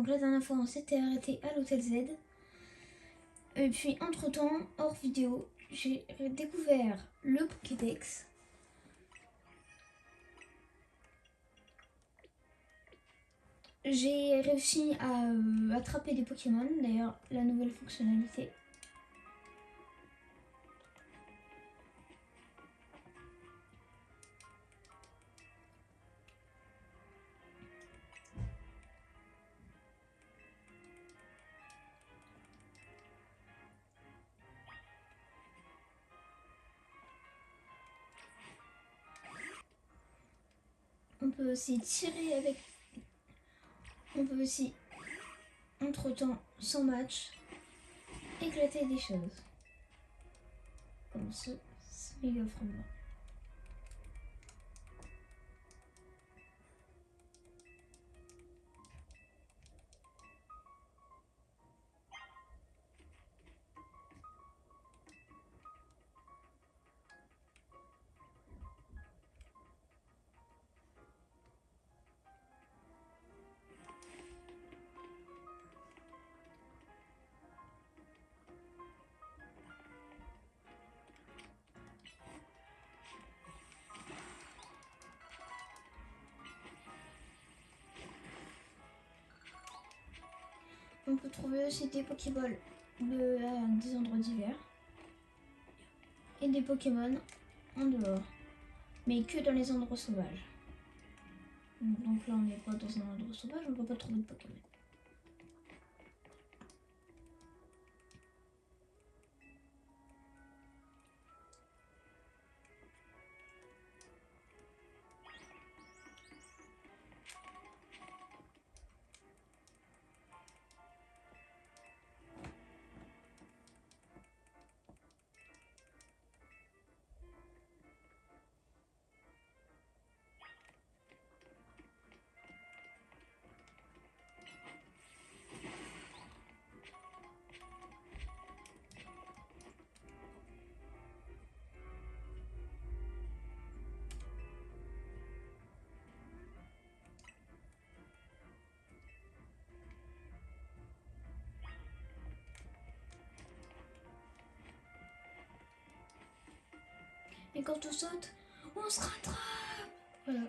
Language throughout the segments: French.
Donc la dernière fois on s'était arrêté à l'hôtel Z. Et puis entre temps, hors vidéo, j'ai découvert le Pokédex. J'ai réussi à attraper des Pokémon, d'ailleurs la nouvelle fonctionnalité. On peut aussi tirer avec... On peut aussi, entre-temps, sans match, éclater des choses. Comme ce méga fragment. On peut trouver aussi des Pokéballs des endroits divers. Et des Pokémon en dehors. Mais que dans les endroits sauvages. Donc là on n'est pas dans un endroit sauvage, on ne peut pas trouver de Pokémon. Et quand on saute, on se rattrape. Voilà.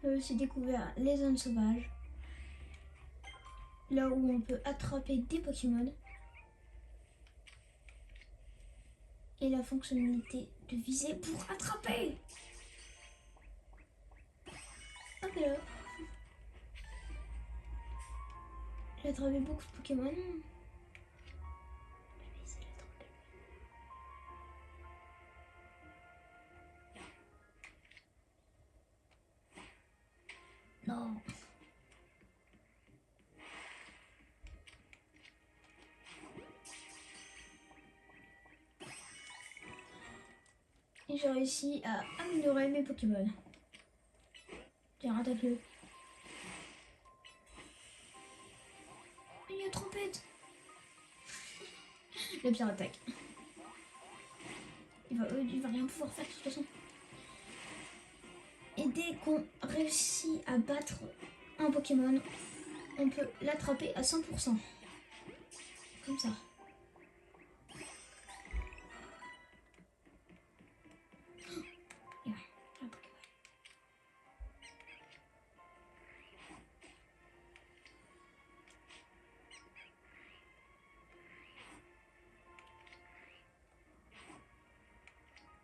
J'ai aussi découvert les zones sauvages. Là où on peut attraper des Pokémon. Et la fonctionnalité de viser pour attraper. Hop là. J'ai attrapé beaucoup de Pokémon. Non. Et j'ai réussi à améliorer mes Pokémon. Tiens, attaque-le. Il y a trompette. La pierre attaque. Il va rien pouvoir faire de toute façon. Et dès qu'on réussit à battre un Pokémon, on peut l'attraper à 100%. Comme ça.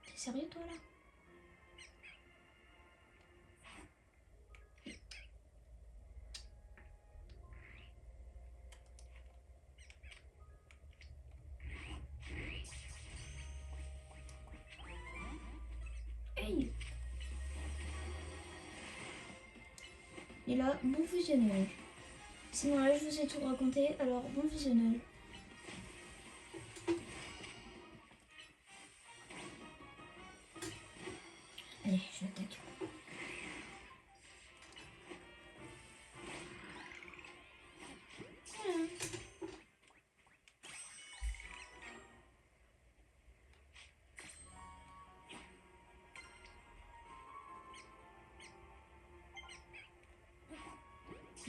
T'es sérieux toi là? Hey! Et là, bon fusionnage. Sinon là, je vous ai tout raconté, alors bon visionnage. Allez, je l'attaque. Voilà.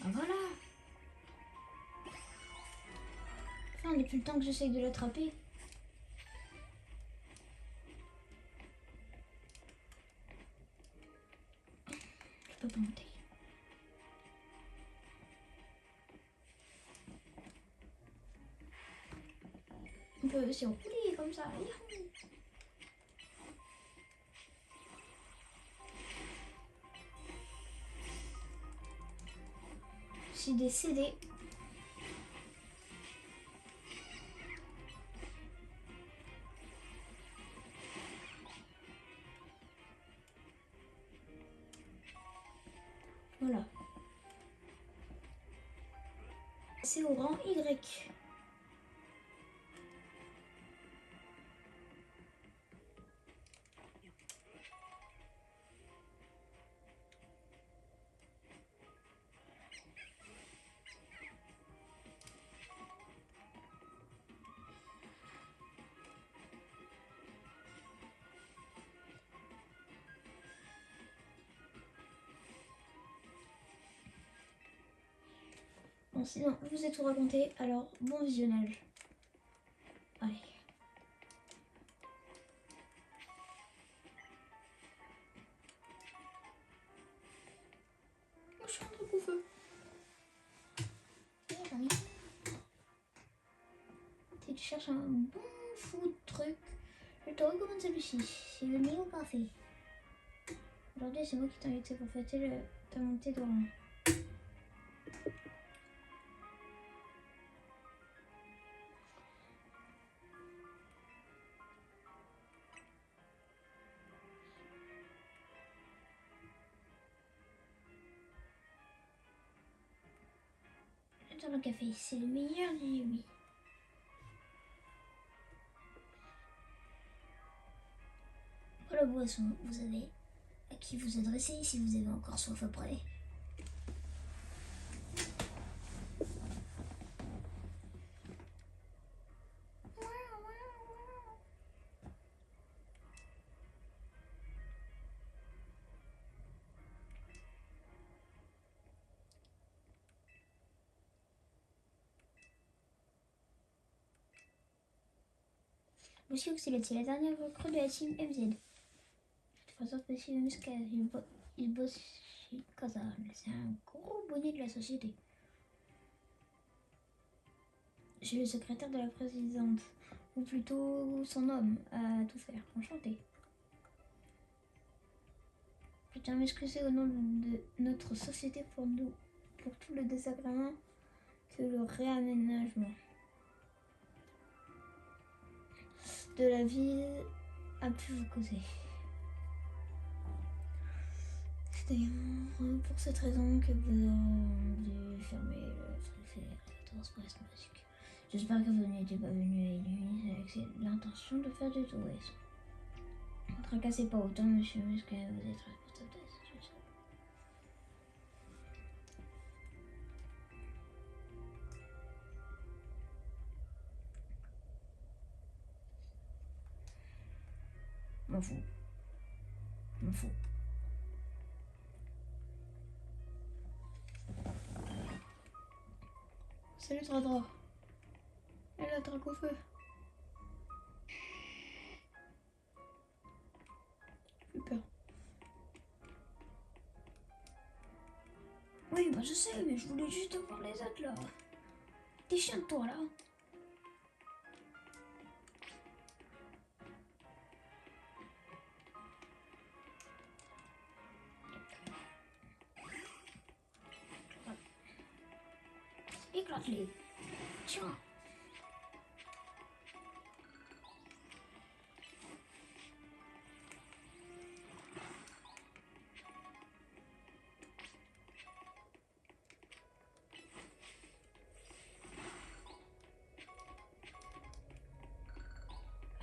Ah voilà. Enfin, depuis le temps que j'essaye de l'attraper. Je peux pas monter. On peut aussi rouler comme ça. Yahoo. J'ai des CD. Voilà. C'est au rang Y. Bon, sinon, je vous ai tout raconté, alors bon visionnage. Allez. Moi, je suis un truc au feu. Si tu cherches un bon fou truc, je te recommande celui-ci. C'est le meilleur café. Aujourd'hui, c'est moi qui t'ai invité pour fêter ta montée de rang. J'adore le café, c'est le meilleur du oui. Pour la boisson, vous avez à qui vous adresser si vous avez encore soif après. Monsieur Oxylot, c'est la dernière recrue de la team MZ. De façon spéciale, il bosse chez Kazal. C'est un gros bonnet de la société. Je suis le secrétaire de la présidente, ou plutôt son homme, à tout faire. Enchanté. Je tiens à m'excuser au nom de notre société pour tout le désagrément que le réaménagement de la ville a pu vous causer. C'est d'ailleurs pour cette raison que vous avez dû fermer le tourisme basique. J'espère que vous n'étiez pas venu à Illumine avec l'intention de faire du tourisme. Ne tracassez pas autant, monsieur Muscat, vous êtes responsable de la situation. M'en fous. M'en fous. Salut Tradra. Elle a traque au feu. J'ai peur. Oui, bah je sais, mais je voulais juste voir les autres là. T'es chiant de toi là. Éclate-les. Tiens.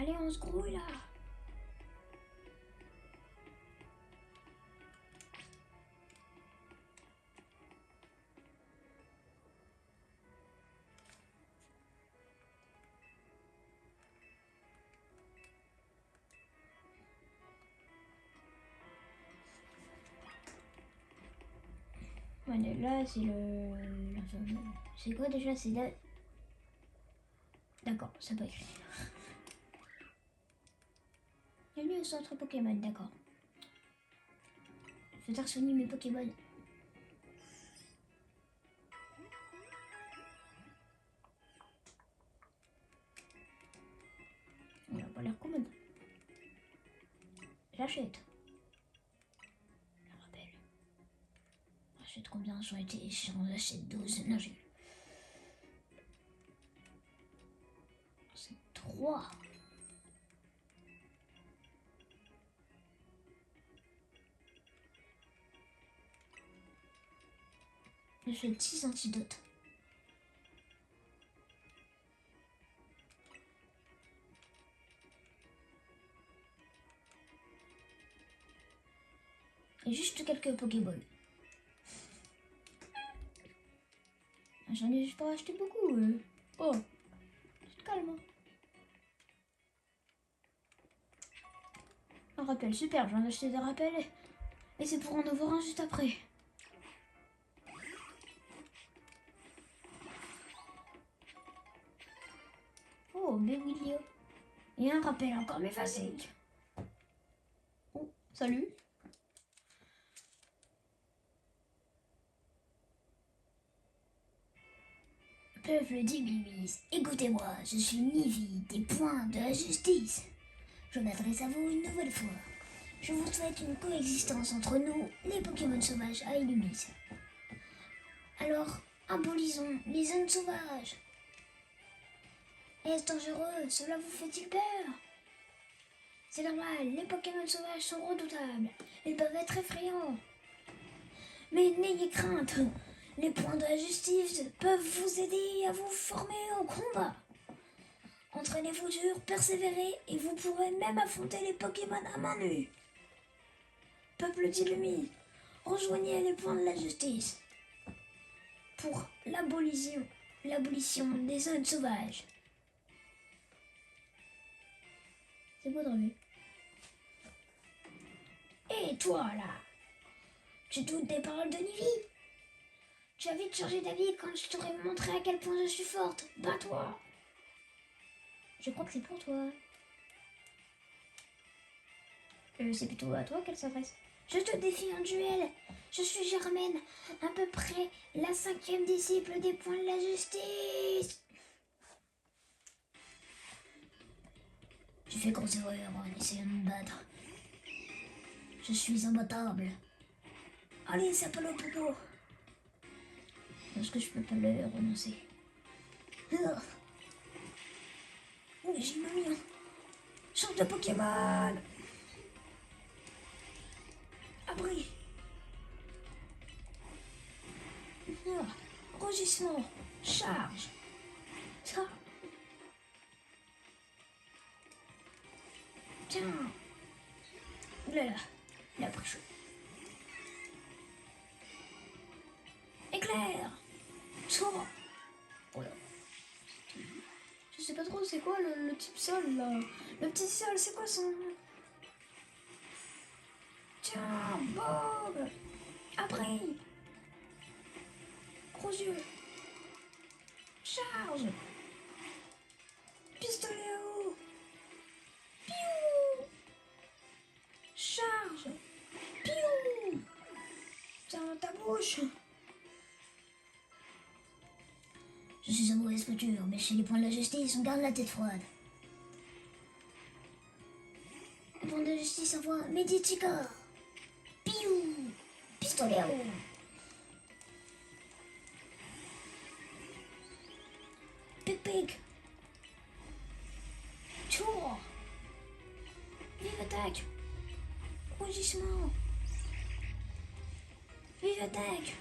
Allez, on se grouille là. Voilà, là c'est c'est quoi déjà? C'est là. D'accord, c'est pas écrit. Bienvenue au centre Pokémon, d'accord. Je vais faire soigner mes Pokémon. Il a pas l'air commode. J'achète. Je rappelle. J'achète combien j'en été si on achète 12? Non, j'ai. C'est 3. J'achète 6 antidotes. Et juste quelques Pokéballs. J'en ai juste pas acheté beaucoup. Oh, tu te calmes. Un rappel, super, j'en ai acheté des rappels. Et c'est pour en avoir un juste après. Oh, Bewilio. Et un rappel encore, mais facile. Oh, salut. Peuple d'Iblis, écoutez-moi, je suis Nivi, des points de la justice. Je m'adresse à vous une nouvelle fois. Je vous souhaite une coexistence entre nous, les Pokémon sauvages à Illumis. Alors, abolisons les zones sauvages. Est-ce dangereux? Cela vous fait-il peur? C'est normal, les Pokémon sauvages sont redoutables. Ils peuvent être effrayants. Mais n'ayez crainte, les points de la justice peuvent vous aider à vous former au combat. Entraînez-vous dur, persévérez et vous pourrez même affronter les Pokémon à main nue. Peuple d'Illumi, rejoignez les points de la justice pour l'abolition des zones sauvages. C'est beau de rêver. Et toi là, tu doutes des paroles de Nivi? Tu as vite changé d'avis quand je t'aurais montré à quel point je suis forte. Bats-toi. Je crois que c'est pour toi. C'est plutôt à toi qu'elle s'adresse. Je te défie en duel. Je suis Germaine, à peu près la 5e disciple des points de la justice. Tu fais grosse erreur en essayant de me battre. Je suis imbattable. Allez, ça peut le popo. Est-ce que je peux pas le renoncer? Oh, j'ai mis un champ de Pokémon. Abri. Rugissement. Charge. Ça. Tiens. Oulala. Il a pris chaud. Éclair. Toi. Oh là. Je sais pas trop c'est quoi le type sol là. Le petit sol, c'est quoi son nom? Tiens, Bob. Après. Gros yeux. Charge. Pistolet à eau. Piou. Charge. Piou. Tiens dans ta bouche. Je suis en mauvaise couture, mais chez les points de la justice, on garde la tête froide. Les points de la justice envoient Medichica. Piou. Pistolet à eau. Pic-pic. Tour. Vive attaque. Rugissement. Vive attaque.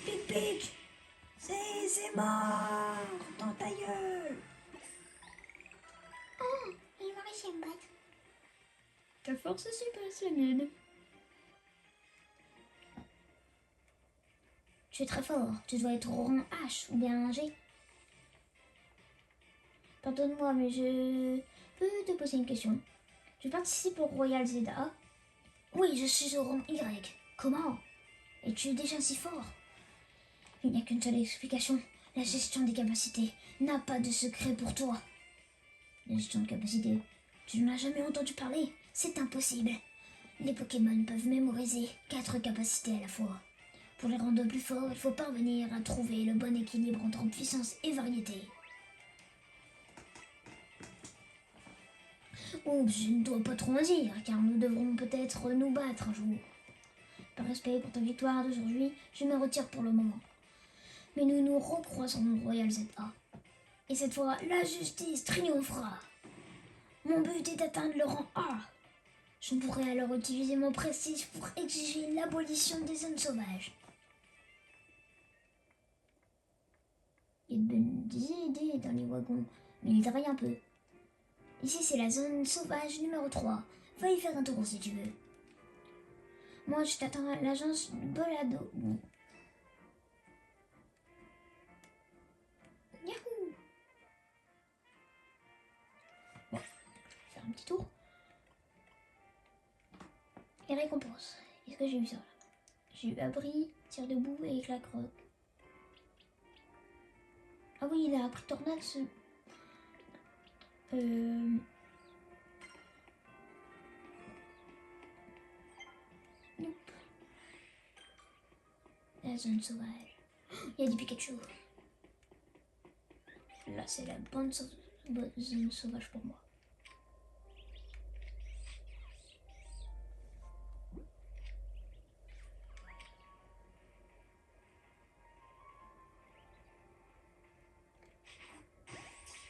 Pic-pic. C'est mort dans ta gueule. Ta force surpasse la mienne. Tu es très fort. Tu dois être au rang H ou bien G. Pardonne-moi, mais je peux te poser une question. Tu participes au Royal ZA? Oui, je suis au rang Y. Comment? Es-tu déjà si fort? Il n'y a qu'une seule explication. La gestion des capacités n'a pas de secret pour toi. La gestion de capacités? Tu n'en as jamais entendu parler? C'est impossible. Les Pokémon peuvent mémoriser 4 capacités à la fois. Pour les rendre plus forts, il faut parvenir à trouver le bon équilibre entre puissance et variété. Oups, je ne dois pas trop en dire, car nous devrons peut-être nous battre un jour. Par respect pour ta victoire d'aujourd'hui, je me retire pour le moment. Mais nous nous recroiserons au Royal ZA. Et cette fois, la justice triomphera. Mon but est d'atteindre le rang A. Je pourrai alors utiliser mon prestige pour exiger l'abolition des zones sauvages. Il y a de bonnes idées dans les wagons, mais il travaille un peu. Ici, c'est la zone sauvage numéro 3. Va y faire un tour si tu veux. Moi, je t'attends à l'agence Bolado. Yahoo! Bon, je vais faire un petit tour. Les récompenses. Est-ce que j'ai eu ça là? J'ai eu abri, tir debout et éclat croc. Ah oui, il a appris tornade ce... Nope. La zone sauvage. Il y a du Pikachu. Là, c'est la bonne zone sauvage pour moi.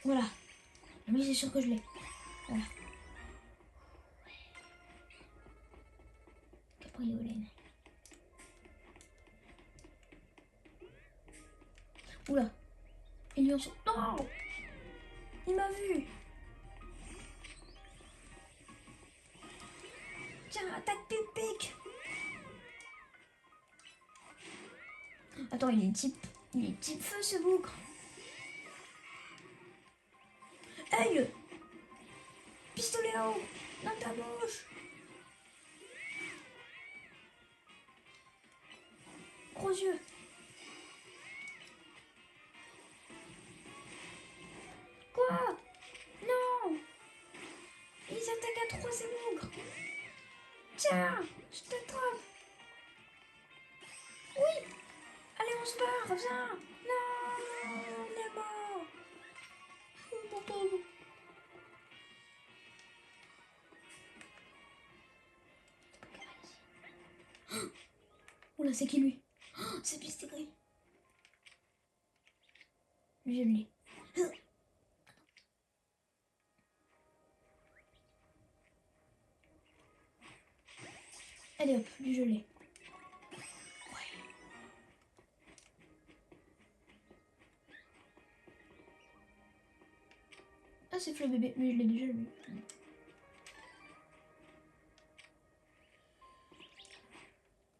Voilà. Mais c'est sûr que je l'ai. Voilà. Capriolène. Oula. Il lui en sort. Non! Il m'a vu. Tiens, attaque pic-pic. Attends, il est type feu ce bougre. Aïe! Pistolet à eau dans ta bouche. Gros yeux. Quoi? Non! Ils attaquent à 3 ces bougres. Tiens, je t'attrape. Oui! Allez, on se barre, viens! Non! On est mort! Oh, mon pauvre! Oula, c'est qui lui? Oh, c'est Pistegris. Lui, je l'ai. Allez hop, lui, je l'ai. Ah, c'est Flo bébé, mais je l'ai déjà vu.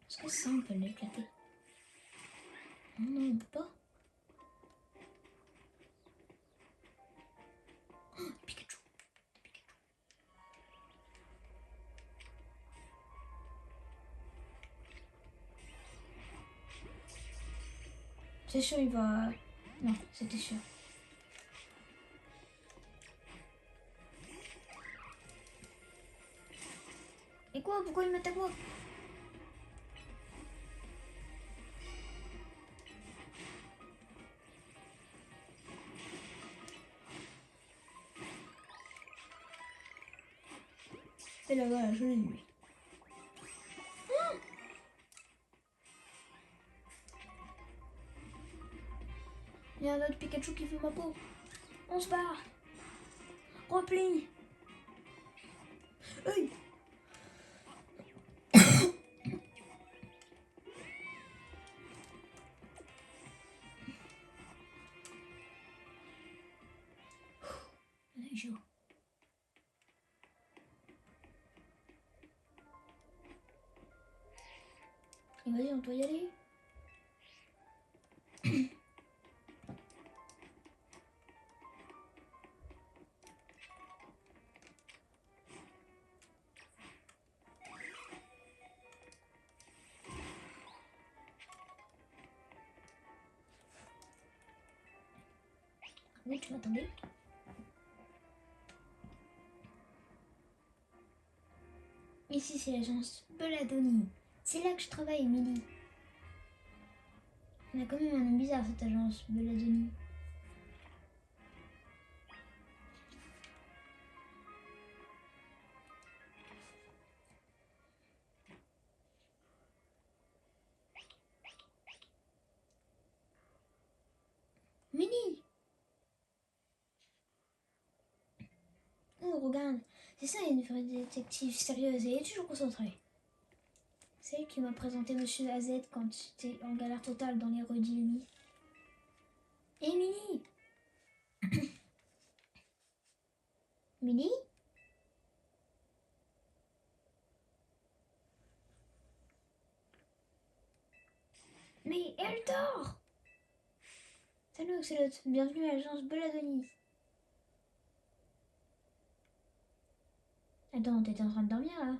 Est-ce que ça, on peut l'éclater? Non, on peut pas. Oh, Pikachu. C'est sûr, il va... Non, c'était sûr. Et quoi? Pourquoi il m'attaque moi? Et là, voilà, je l'ai lui. Il y a un autre Pikachu qui fait ma peau. On se barre. Replie. Hey. On est chaud. vas-y, on doit y aller. Oui, tu m'attendais. Ici, c'est l'agence Beladoni. C'est là que je travaille, Emily. On a quand même un nom bizarre, cette agence Beladoni. Millie! Oh, regarde. C'est ça, une vraie détective sérieuse et toujours concentrée. C'est elle qui m'a présenté Monsieur AZ quand j'étais en galère totale dans les rues d'Ilmy. Emily! Millie? Mais elle dort! Salut Oxelot, bienvenue à l'agence Beladoni. Attends, t'étais en train de dormir là?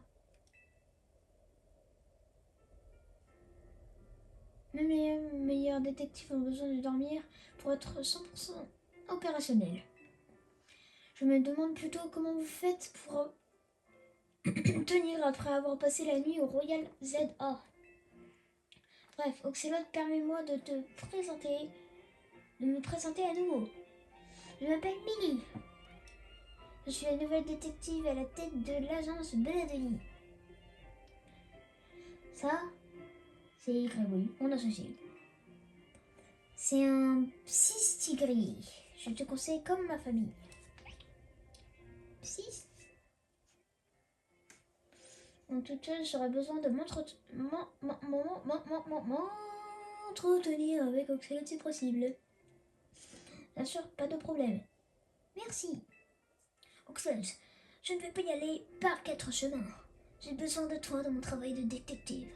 Même les meilleurs détectives ont besoin de dormir pour être 100% opérationnels. Je me demande plutôt comment vous faites pour tenir après avoir passé la nuit au Royal ZA. Bref, Oxelot, permets-moi de me présenter à nouveau. Je m'appelle Millie. Je suis la nouvelle détective à la tête de l'agence Beladoni. Ça, c'est Grégory, mon associé. C'est un psy-tigri. Je te conseille comme ma famille. Psy. En toute chose, j'aurais besoin de m'entretenir avec Oxelot si possible. Bien sûr, pas de problème. Merci. Oxelot, je ne vais pas y aller par 4 chemins. J'ai besoin de toi dans mon travail de détective.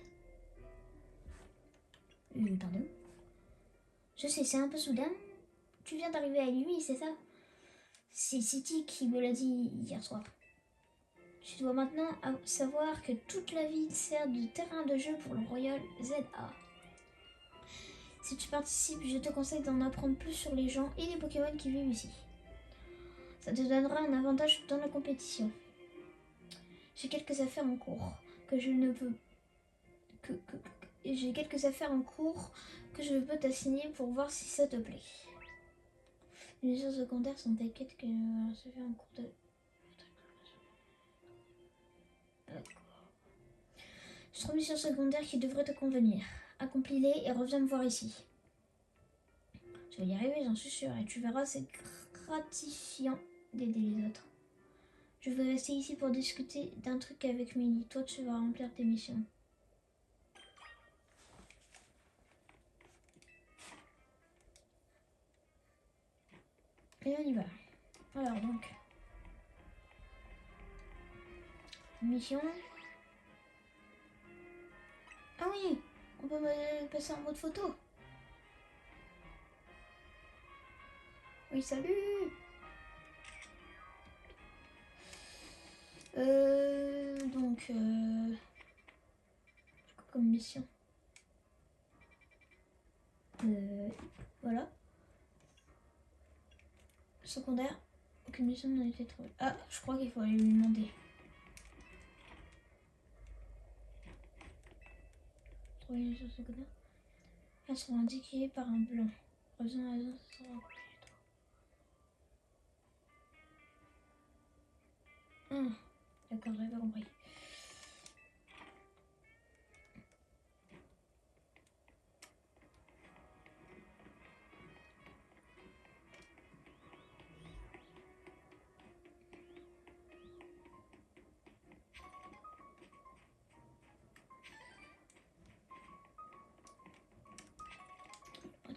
Pardon? Je sais, c'est un peu soudain. Tu viens d'arriver à lui, c'est ça? C'est City qui me l'a dit hier soir. Tu dois maintenant savoir que toute la ville sert de terrain de jeu pour le Royal ZA. Si tu participes, je te conseille d'en apprendre plus sur les gens et les Pokémon qui vivent ici. Ça te donnera un avantage dans la compétition. J'ai quelques affaires en cours que je ne peux... J'ai quelques affaires en cours que je peux t'assigner pour voir si ça te plaît. Les missions secondaires sont des quêtes que se fait en cours de... J'ai 3 missions secondaires qui devraient te convenir. Accomplis-les et reviens me voir ici. Je vais y arriver, j'en suis sûre, et tu verras, c'est gratifiant d'aider les autres. Je vais rester ici pour discuter d'un truc avec Millie. Toi, tu vas remplir tes missions. Et on y va. Alors donc, mission. Ah oui, on peut passer en mode photo. Oui, salut. Donc, comme mission. Voilà. Secondaire. Aucune mission n'a été trouvée. Ah, je crois qu'il faut aller lui demander. Trouver une mission secondaire. Elles seront indiquées par un blanc. Revenons à la zone, ça sera d'accord, j'avais pas compris.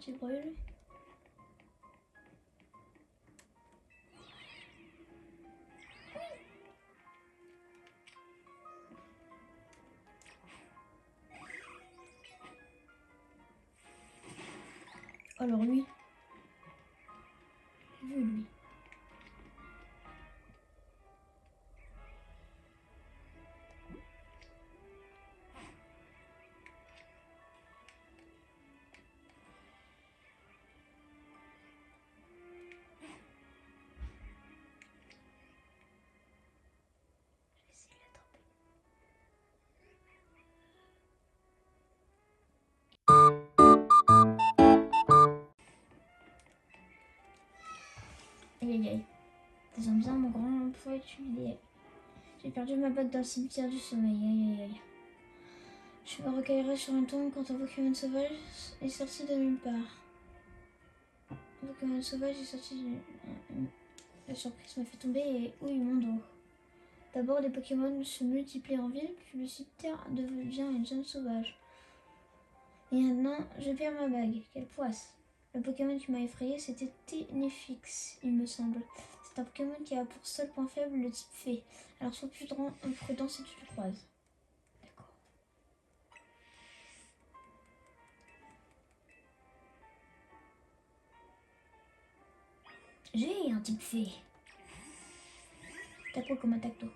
Tu brûles. Alors lui. J'ai vu lui. Aïe aïe aïe. Faisons bien mon grand poids humilié. J'ai perdu ma bague dans le cimetière du sommeil. Aïe aïe aïe. Je me recueillerai sur un tombe quand un Pokémon sauvage est sorti de nulle part. Un Pokémon sauvage est sorti de... La surprise m'a fait tomber et ouille mon dos. D'abord, les Pokémon se multiplient en ville, puis le cimetière devient une zone sauvage. Et maintenant, je perds ma bague. Quelle poisse! Le Pokémon qui m'a effrayé, c'était Ténéfix, il me semble. C'est un Pokémon qui a pour seul point faible le type fée. Alors sois prudent si tu le croises. D'accord. J'ai un type fée. T'as quoi comme attaque, toi?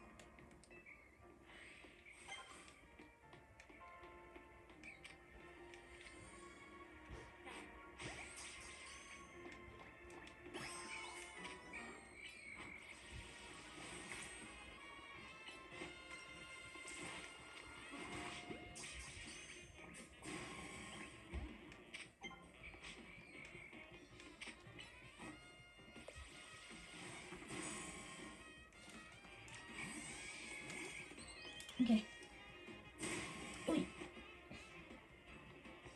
Ok. Oui.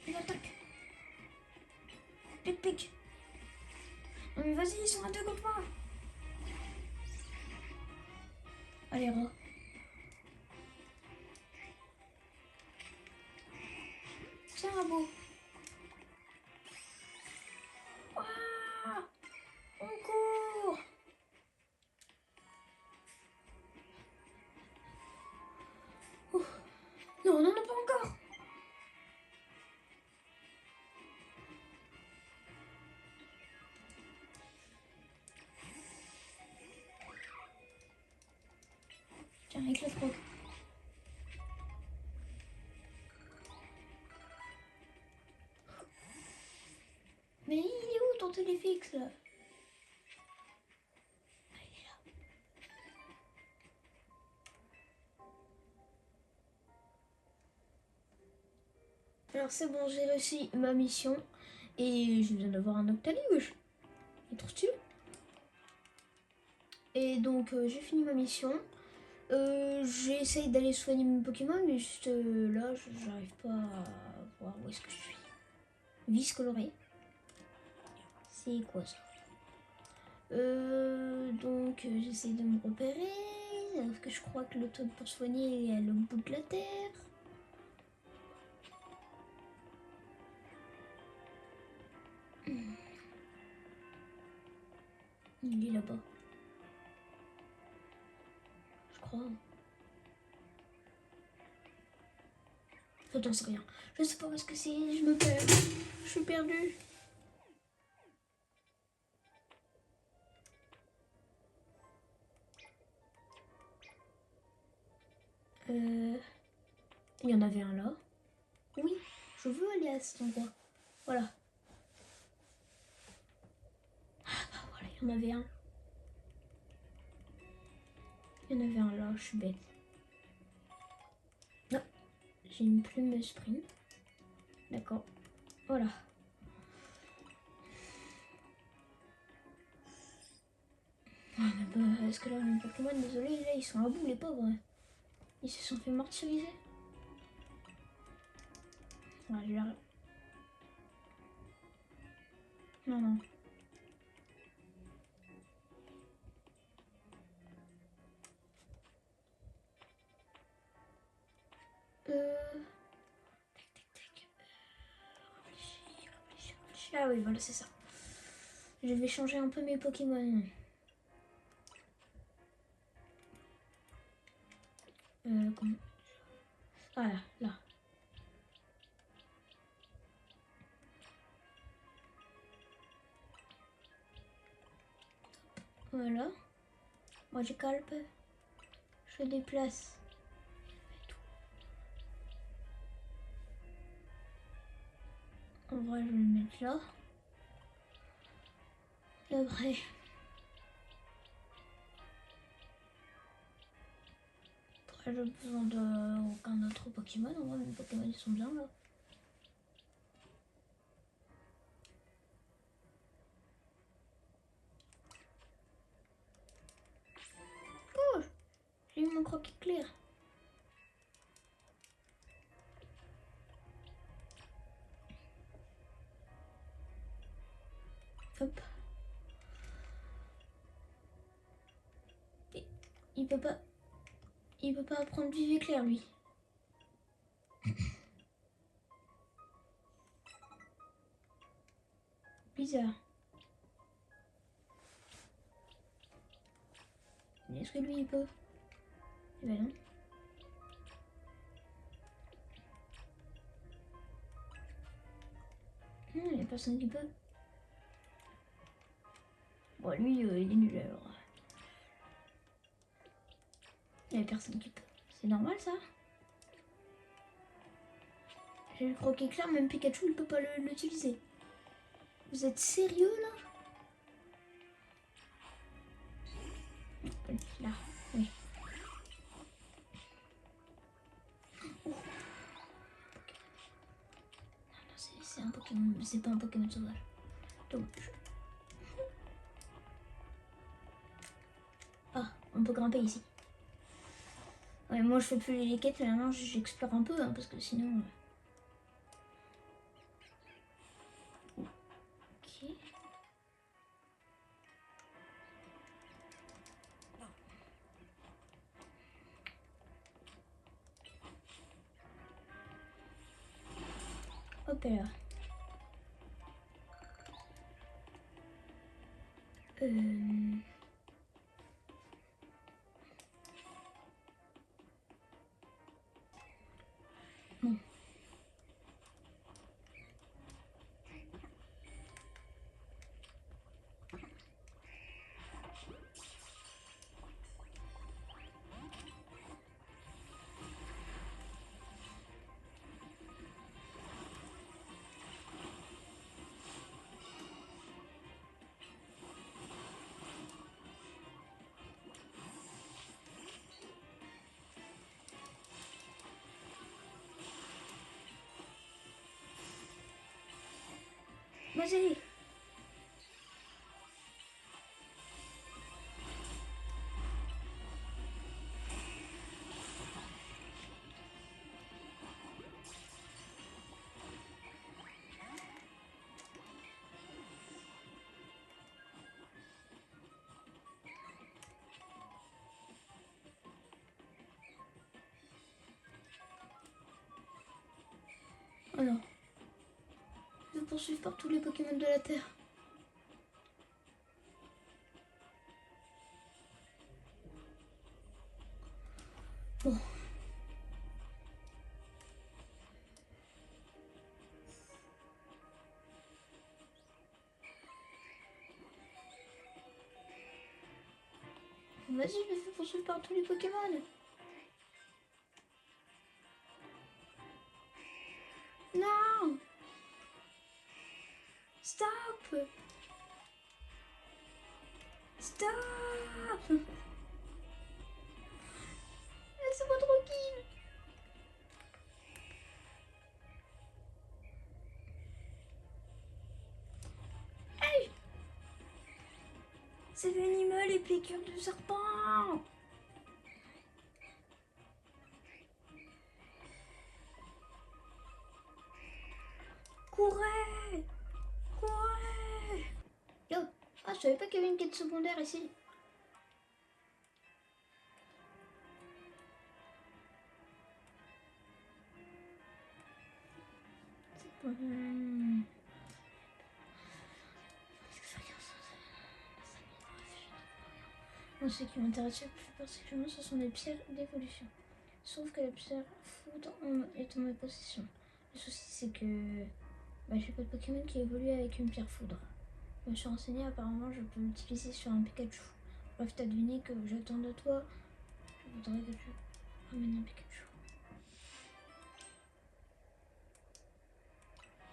Il attaque. Pic pic. Non mais vas-y, ils sont à deux contre moi. Allez, rat. Tiens, Rabo. Ouah, on court. Ouf. Non, non, non, pas encore. Tiens, éclate roc. Mais il est où ton téléfixe là? Ah, il est là. Alors c'est bon, j'ai réussi ma mission. Et je viens d'avoir un Octali, wesh. Il est trop stylé. Et donc j'ai fini ma mission. J'ai essayé d'aller soigner mon Pokémon, mais juste là, j'arrive pas à voir où est-ce que je suis. Vis colorée. C'est quoi ça? Donc j'essaie de me repérer. Sauf que je crois que le truc pour soigner est à l'autre bout de la terre. Il est là-bas. Je crois. Enfin, j'en sais rien. Je sais pas où est-ce que c'est. Je me perds. Je suis perdue. Il y en avait un là. Oui, je veux aller à cet endroit. Voilà. Ah, voilà, il y en avait un. Il y en avait un là, je suis bête. Non, j'ai une plume sprint. D'accord. Voilà. Ah, mais bah, est-ce que là, mon Pokémon, désolé, là, ils sont à bout, les pauvres. Ils se sont fait martyriser. Ouais, je l'arrête. Non, non. Réfléchis. Ah oui, voilà, c'est ça. Je vais changer un peu mes Pokémon. Comment? Voilà, là. Voilà. Moi j'ai calpe. Je déplace. En vrai, je vais le mettre là. Et après, j'ai besoin d'aucun autre Pokémon. En vrai, mes Pokémon ils sont bien là. Oh, j'ai eu mon croquis clair. Hop. Et il peut pas. Il peut pas apprendre vive éclair lui. Bizarre. Est-ce que lui il peut? Eh ben non. Il y a personne qui peut. Bon, lui il est nul alors. Il y a personne qui peut. C'est normal ça? J'ai le croquis clair, même Pikachu il peut pas l'utiliser. Vous êtes sérieux là? Là, oui. Oh. Non, c'est un Pokémon, c'est pas un Pokémon sauvage. Dommage. Ah, on peut grimper ici. Ouais, moi je fais plus les quêtes, maintenant j'explore un peu, hein, parce que sinon... Ok. Hop là. Bon. Vas-y. Alors. Je vais poursuivre par tous les Pokémon de la Terre. Bon. Vas-y, je me fais poursuivre par tous les Pokémon. Non! Stop! Stop! Laissez-moi tranquille! Hey! C'est venimeux les piqûres du serpent! Courez! Courez! Yo! Ah, je savais pas qu'il y avait une quête secondaire ici. Ce qui m'intéresse le plus particulièrement, ce sont les pierres d'évolution. Sauf que la pierre foudre est en ma possession. Le souci, c'est que j'ai pas de Pokémon qui évolue avec une pierre foudre. Je me suis renseignée, apparemment, je peux l'utiliser sur un Pikachu. Bref, t'as deviné que j'attends de toi. Je voudrais que tu ramènes un Pikachu.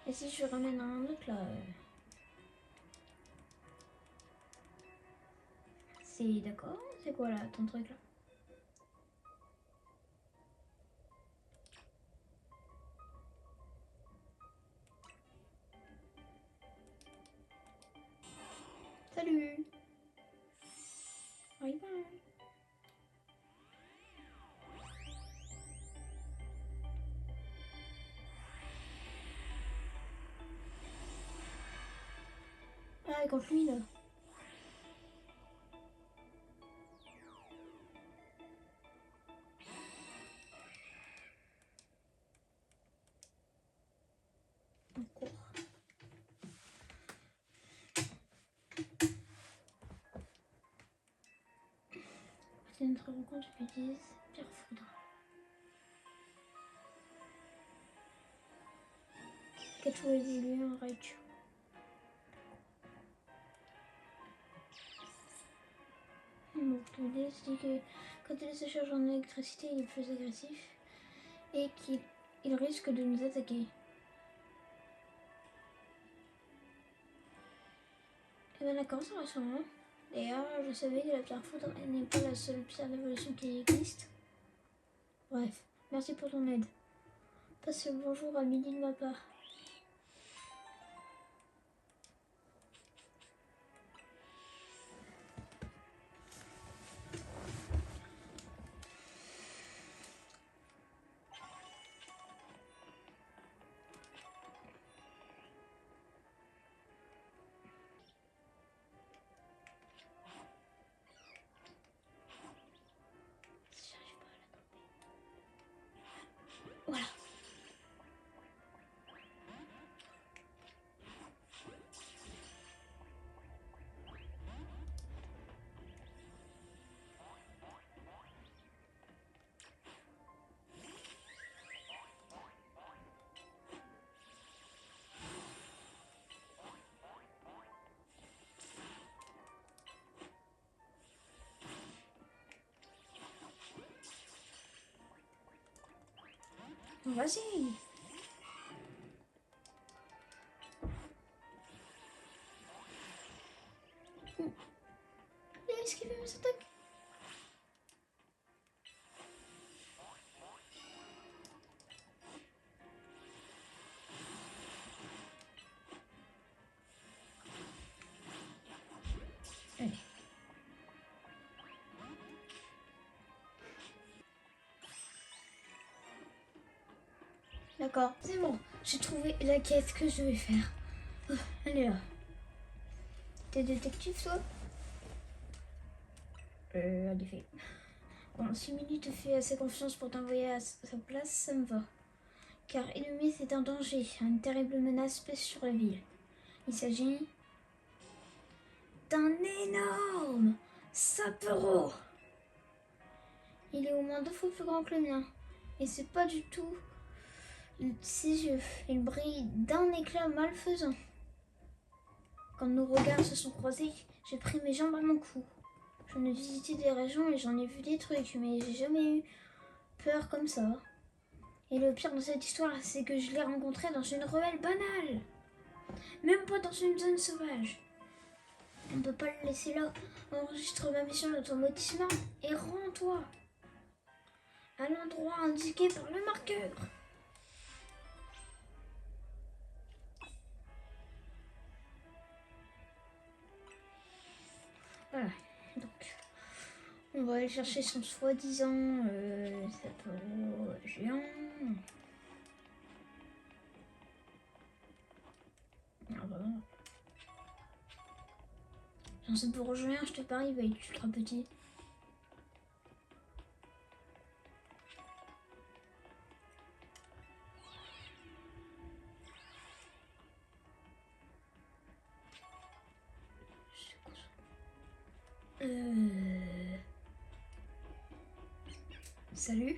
Et si je ramène un autre là c'est d'accord? C'est quoi là ton truc là? Salut! Bye bye! Ah, contre lui là. On court. C'est notre rencontre, je utilise Pierre Foudre. Qu'as-tu évolué en Raichu? Donc l'idée c'est que quand il se charge en électricité, il est plus agressif et qu'il risque de nous attaquer. Et bien d'accord, ça ressemble. D'ailleurs, je savais que la pierre foudre n'est pas la seule pierre d'évolution qui existe. Bref, merci pour ton aide. Passe le bonjour à Milly de ma part. Voilà. Vas-y. Il a esquivé mes attaques. Allez. D'accord, c'est bon. J'ai trouvé la quête que je vais faire. Oh, allez là. T'es détective toi? En effet. Bon, si Milly te fait assez confiance pour t'envoyer à sa place, ça me va. Car ennemi, c'est un danger, une terrible menace pèse sur la ville. Il s'agit d'un énorme sapero. Il est au moins 2 fois plus grand que le mien. Et c'est pas du tout ses yeux. Il brille d'un éclat malfaisant. Quand nos regards se sont croisés, j'ai pris mes jambes à mon cou. J'en ai visité des régions et j'en ai vu des trucs, mais j'ai jamais eu peur comme ça. Et le pire de cette histoire, c'est que je l'ai rencontré dans une ruelle banale. Même pas dans une zone sauvage. On ne peut pas le laisser là. Enregistre ma mission d'automatisme et rends-toi à l'endroit indiqué par le marqueur. Voilà. Donc, on va aller chercher son soi-disant sapero géant. Ah bah. J'en sais pour géant, je te parie, il va être ultra petit. Salut.